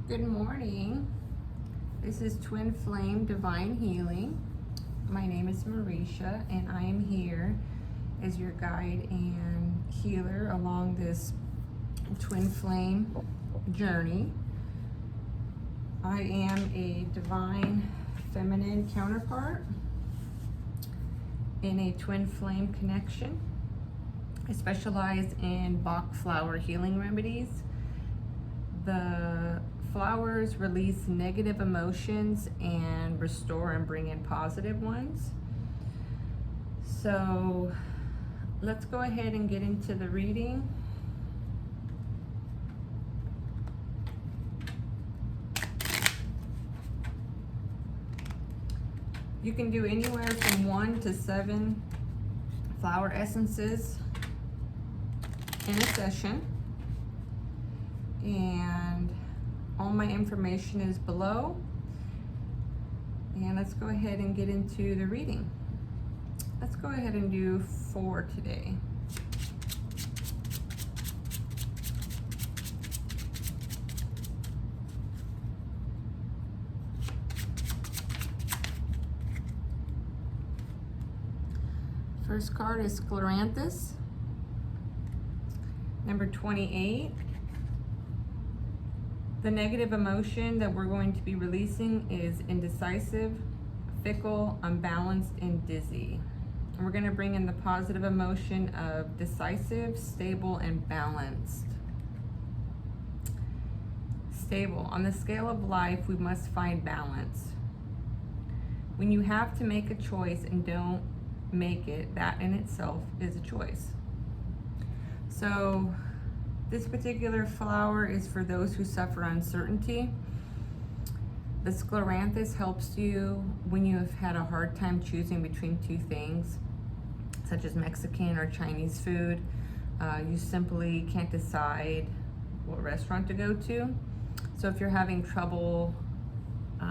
Good morning. This is Twin Flame Divine Healing. My name is Marisha, and I am here as your guide and healer along this twin flame journey. I am a divine feminine counterpart in a twin flame connection. I specialize in Bach flower healing remedies. The flowers release negative emotions and restore and bring in positive ones. So let's go ahead and get into the reading. You can do anywhere from 1 to 7 flower essences in a session. And all my information is below. And let's go ahead and get into the reading. Let's go ahead and do 4 today. First card is Scleranthus. Number 28. The negative emotion that we're going to be releasing is indecisive, fickle, unbalanced, and dizzy. And we're going to bring in the positive emotion of decisive, stable, and balanced. Stable. On the scale of life, we must find balance. When you have to make a choice and don't make it, that in itself is a choice. So this particular flower is for those who suffer uncertainty. The Scleranthus helps you when you have had a hard time choosing between two things, such as Mexican or Chinese food. You simply can't decide what restaurant to go to. So if you're having trouble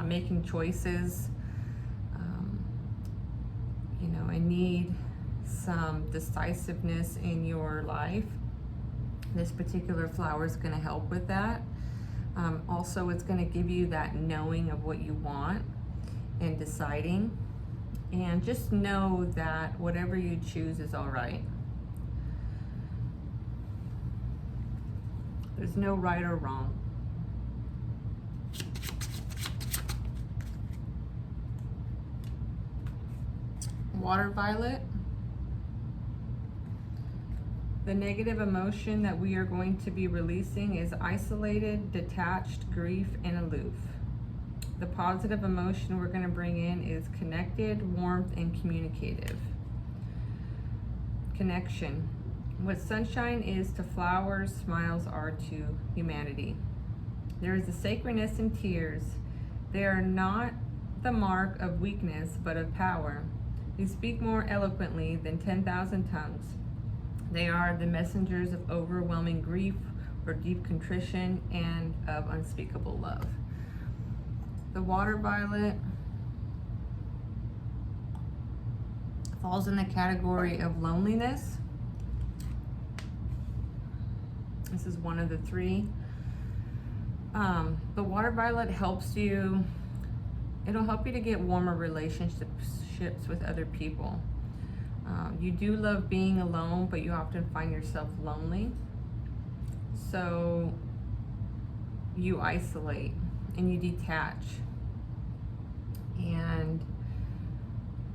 making choices, and need some decisiveness in your life, this particular flower is going to help with that. Also, it's going to give you that knowing of what you want and deciding. And just know that whatever you choose is all right. There's no right or wrong. Water violet. The negative emotion that we are going to be releasing is isolated, detached, grief, and aloof. The positive emotion we're going to bring in is connected, warmth, and communicative. Connection. What sunshine is to flowers, smiles are to humanity. There is a sacredness in tears. They are not the mark of weakness, but of power. They speak more eloquently than 10,000 tongues. They are the messengers of overwhelming grief or deep contrition and of unspeakable love. The water violet falls in the category of loneliness. This is one of the 3. The water violet helps you, it'll help you to get warmer relationships with other people. You do love being alone, but you often find yourself lonely. So you isolate and you detach. And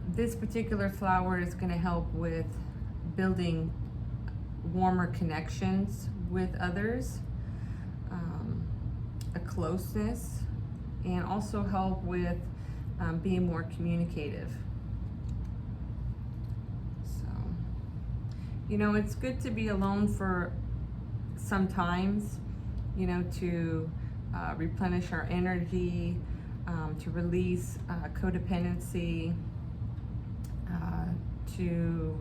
this particular flower is going to help with building warmer connections with others, a closeness, and also help with being more communicative. It's good to be alone for sometimes, to replenish our energy, to release codependency, to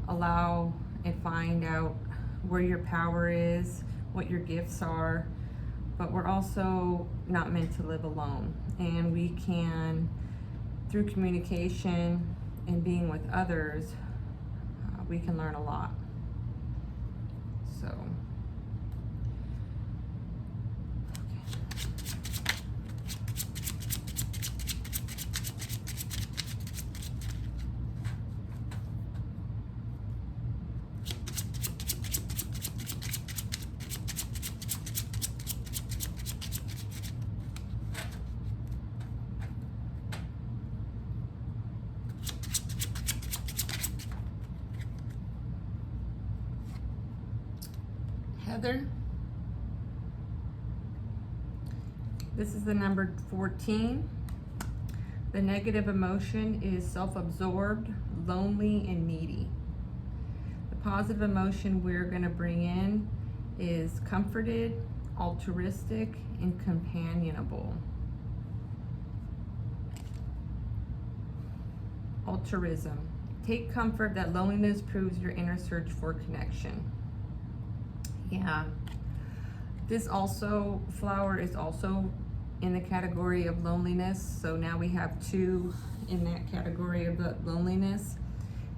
allow and find out where your power is, what your gifts are. But we're also not meant to live alone. And we can, through communication and being with others, we can learn a lot. So, okay. heather. This is the number 14. The negative emotion is self-absorbed, lonely, and needy. The positive emotion we're going to bring in is comforted, altruistic, and companionable. Altruism. Take comfort that loneliness proves your inner search for connection. Yeah. This also, flower is also in the category of loneliness. So now we have two in that category of the loneliness.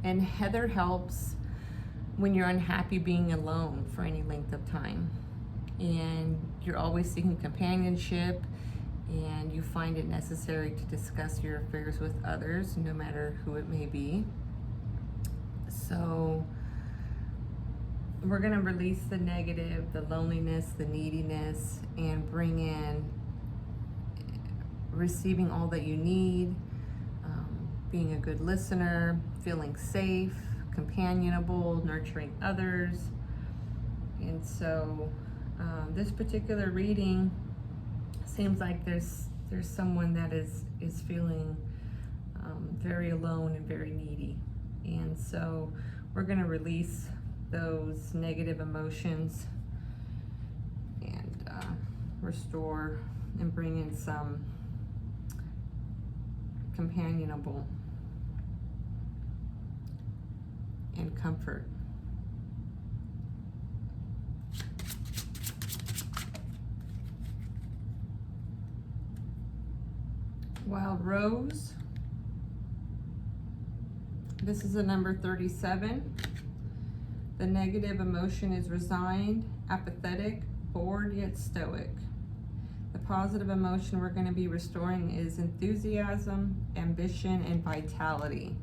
And heather helps when you're unhappy being alone for any length of time. And you're always seeking companionship, and you find it necessary to discuss your affairs with others, no matter who it may be. So we're going to release the negative, the loneliness, the neediness, and bring in receiving all that you need, being a good listener, feeling safe, companionable, nurturing others. And so this particular reading seems like there's someone that is feeling very alone and very needy. And so we're going to release those negative emotions and restore and bring in some companionable and comfort. Wild Rose. This is the number 37. The negative emotion is resigned, apathetic, bored, yet stoic. The positive emotion we're going to be restoring is enthusiasm, ambition, and vitality.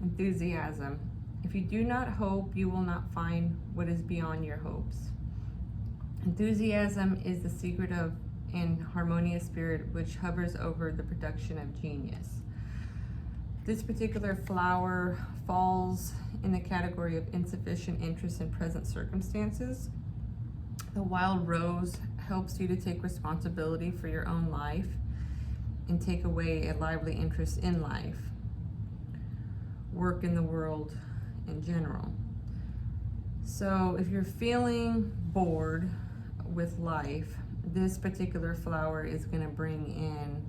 Enthusiasm. If you do not hope, you will not find what is beyond your hopes. Enthusiasm is the secret of an harmonious spirit which hovers over the production of genius. This particular flower falls in the category of insufficient interest in present circumstances. The wild rose helps you to take responsibility for your own life and take away a lively interest in life, work in the world in general. So if you're feeling bored with life, this particular flower is going to bring in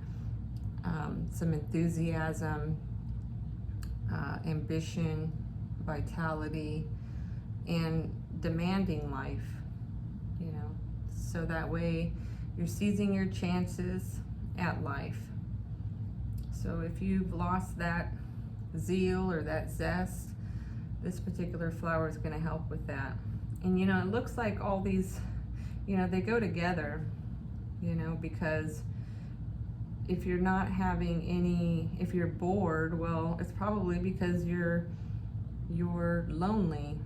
some enthusiasm, ambition, vitality, and demanding life, you know, so that way you're seizing your chances at life. So if you've lost that zeal or that zest, this particular flower is going to help with that. And you know, it looks like all these, you know, they go together, you know, because if you're not having any, if you're bored, well, it's probably because you're lonely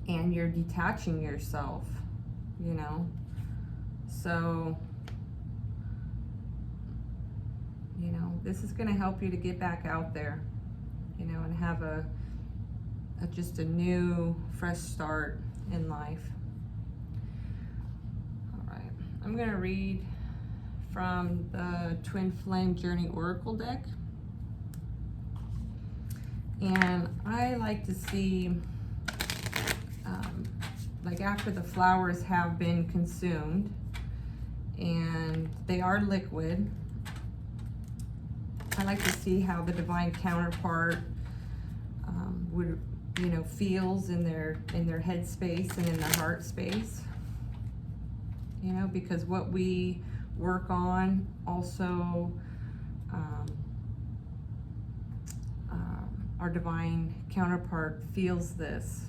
and you're detaching yourself, you know. So, you know, this is going to help you to get back out there, you know, and have just a new, fresh start in life. All right, I'm going to read from the Twin Flame Journey Oracle deck. And I like to see, like after the flowers have been consumed, and they are liquid, I like to see how the divine counterpart would, you know, feels in their head space and in their heart space. You know, because what we work on also, our divine counterpart feels this.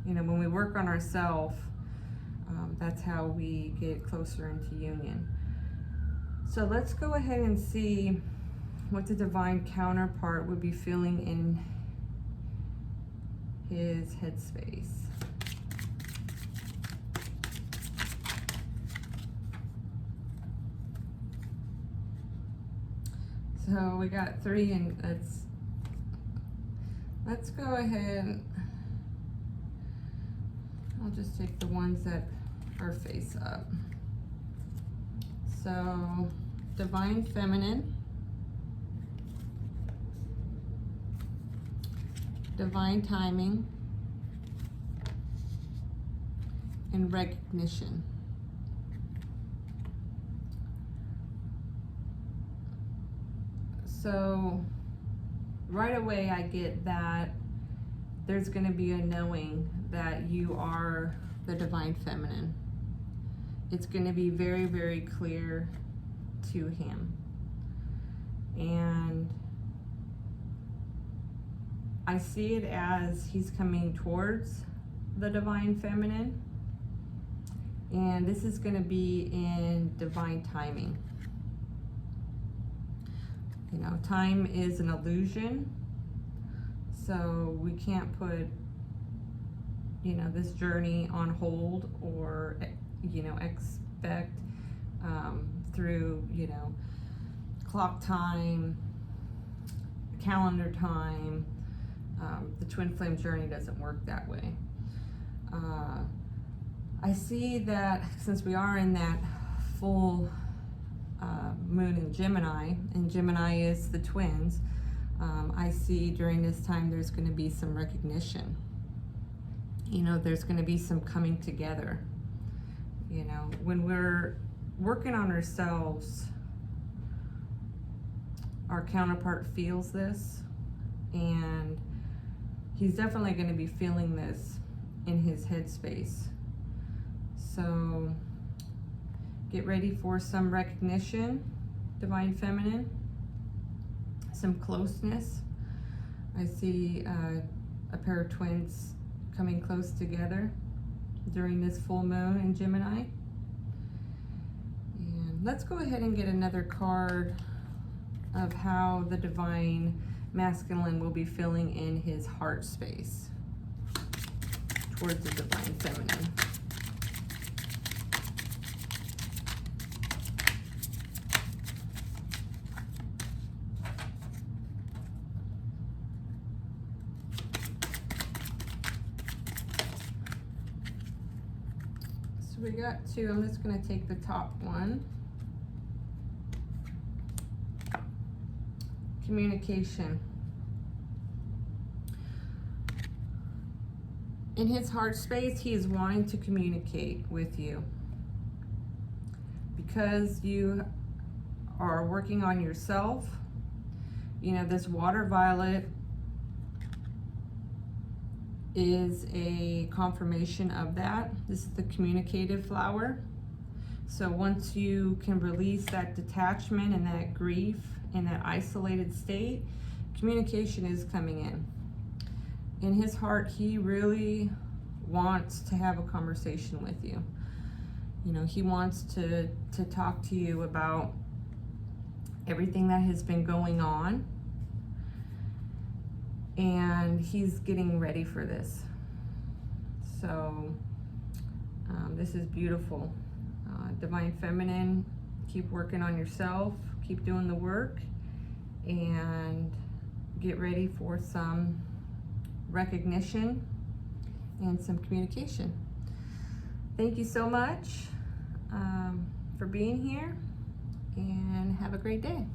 You know, when we work on ourselves, that's how we get closer into union. So let's go ahead and see what the divine counterpart would be feeling in his headspace. So we got 3, and let's go ahead. I'll just take the ones that are face up. So, Divine Feminine, Divine Timing, and Recognition. So, right away I get that there's going to be a knowing that you are the Divine Feminine. It's going to be very, very clear to him. And I see it as he's coming towards the Divine Feminine. And this is going to be in divine timing. You know, time is an illusion. So we can't put, you know, this journey on hold or, you know, expect through, you know, clock time, calendar time. The twin flame journey doesn't work that way. I see that since we are in that full moon in Gemini, and Gemini is the twins, I see during this time there's going to be some recognition. You know, there's going to be some coming together. You know, when we're working on ourselves, our counterpart feels this, and he's definitely going to be feeling this in his headspace. So get ready for some recognition, Divine Feminine, some closeness. I see a pair of twins coming close together during this full moon in Gemini. And let's go ahead and get another card of how the Divine Masculine will be feeling in his heart space towards the Divine Feminine. So we got two. I'm just going to take the top one. Communication. In his heart space, he is wanting to communicate with you. Because you are working on yourself, you know, this water violet is a confirmation of that. This is the communicative flower. So once you can release that detachment and that grief in that isolated state, communication is coming in. In his heart, he really wants to have a conversation with you. You know, he wants to talk to you about everything that has been going on, and he's getting ready for this. So this is beautiful. Divine Feminine, keep working on yourself, keep doing the work, and get ready for some recognition and some communication. Thank you so much for being here, and have a great day.